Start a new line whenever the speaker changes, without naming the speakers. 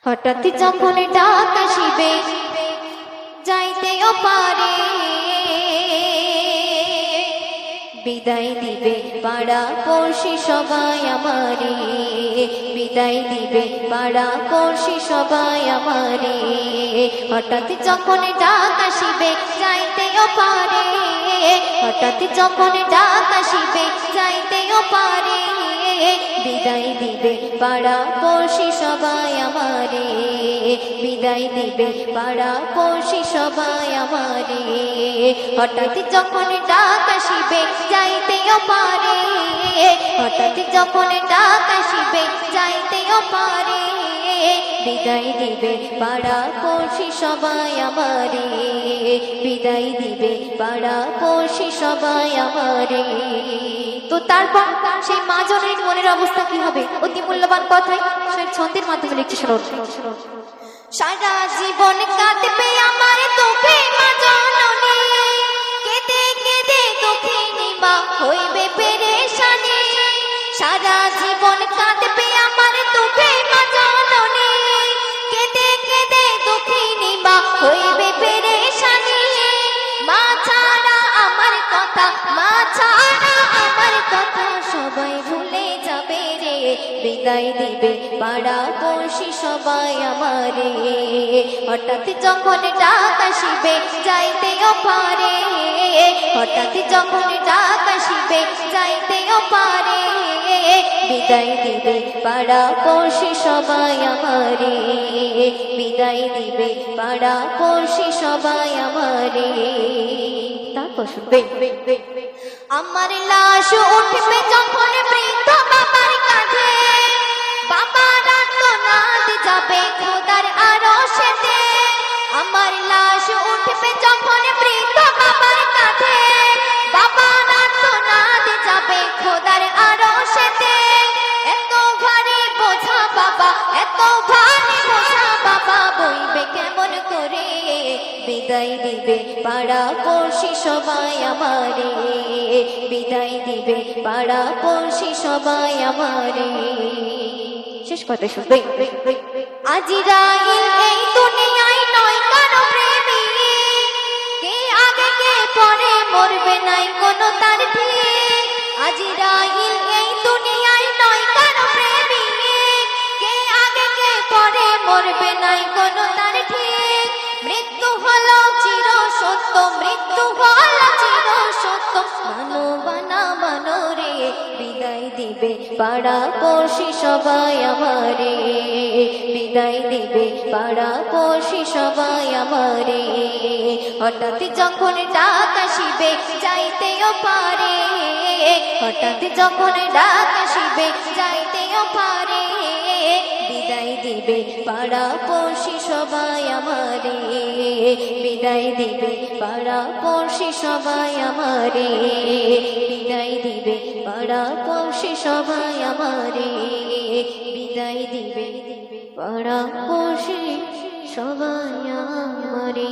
হঠাৎ যখন ডাক আসিবে যাইতেও পারে, বিদায় দিবে পাড়া পড়শি সবাই আমারে, বিদায় দিবে পাড়া পড়শি সবাই আমারে। হঠাৎ যখন ডাক আসিবে যাইতেও পারে, হঠাৎ যখন ডাক আসিবে যাইতেও পারে, বিদায় দিবে পাড়া পড়শি সবাই আমারে, বিদায় দিবে পাড়া পড়শি সবাই আমারে। হঠাৎ যখন ডাক আসিবে যাইতেও পারে, হঠাৎ যখন ডাক আসিবে যাইতেও পারে, বিদায় দিবে পাড়া পড়শি সবাই আমারে, বিদায় দিবে পাড়া পড়শি সবাই আমারে। তো তারপর সেই মা জননীর মনের অবস্থা কি হবে? অতি মূল্যবান কথাই সেই ছন্দের মাধ্যমে লিখছে, শুনুন। সারা জীবন কাটবে আমার তোকে মা জননী, কেঁদে কেঁদে দুঃখিনী মা হইবে পেরেশানি। সারা জীবন কাটবে আমার তোকে মা জননী, কেঁদে কেঁদে দুঃখিনী মা হইবে পেরেশানি। মা ছাড়া আমার কথা, মা ছাড়া আমার কথা সবাই ভুলে যাবে রে, বিদায় দিবে পাড়া পড়শি সবাই আমারে। হঠাৎ যখন ডাক আসিবে যাইতেও পারে, হঠাৎ যখন ডাক আসিবে যাইতেও পারে, বিদায় দিবে পাড়া পড়শি সবাই আমারে, বিদায় দিবে পাড়া পড়শি সবাই আমারে। তারপর শুনবে, আমার লাশ উঠবে যখন বৃদ্ধ বাবার কাঁধে, বাবার আর্তনাদ যাবে খোদার আরশেতে। আমার লাশ উঠবে যখন বৃদ্ধ বাবার কাঁধে, বাবার আর্তনাদ যাবে খোদার আরশেতে। এত ভারী বোঝা বাবা, এত ভারী বোঝা বাবা বইবে কেমন করে, বিদায় দিবে পাড়া পড়শি সবাই আমারে, বিদায় দিবে পাড়া পড়শি সবাই আমারে। শেষ কথা শুনবে, আজরাইল এই দুনিয়ায় নয় কারো প্রেমী, কে আগে কে পরে মরবে নাই কোনো তার ঠিক। আজরাইল এই দুনিয়ায় নয় কারো প্রেমী, কে আগে কে পরে মরবে নাই কোনো তার ঠিক। মৃত্যু হলো চির সত্য, মৃত্যু হলো চির সত্য, মানো বানা মানো রে, বিদায় দিবে পাড়া পড়শি সবাই আমারে, বিদায় দিবে পাড়া পড়শি সবাই আমারে। হঠাৎ যখন ডাক আসিবে যাইতেও পারে, হঠাৎ যখন ডাক আসিবে যাইতেও পারে, বিদায় দিবে পাড়া পড়শি সবাই আমারে, বিদায় দিবে পাড়া পড়শি সবাই আমারে, বিদায় দিবে পাড়া পড়শি সবাই আমারে, বিদায় দিবে পাড়া পড়শি সবাই আমারে।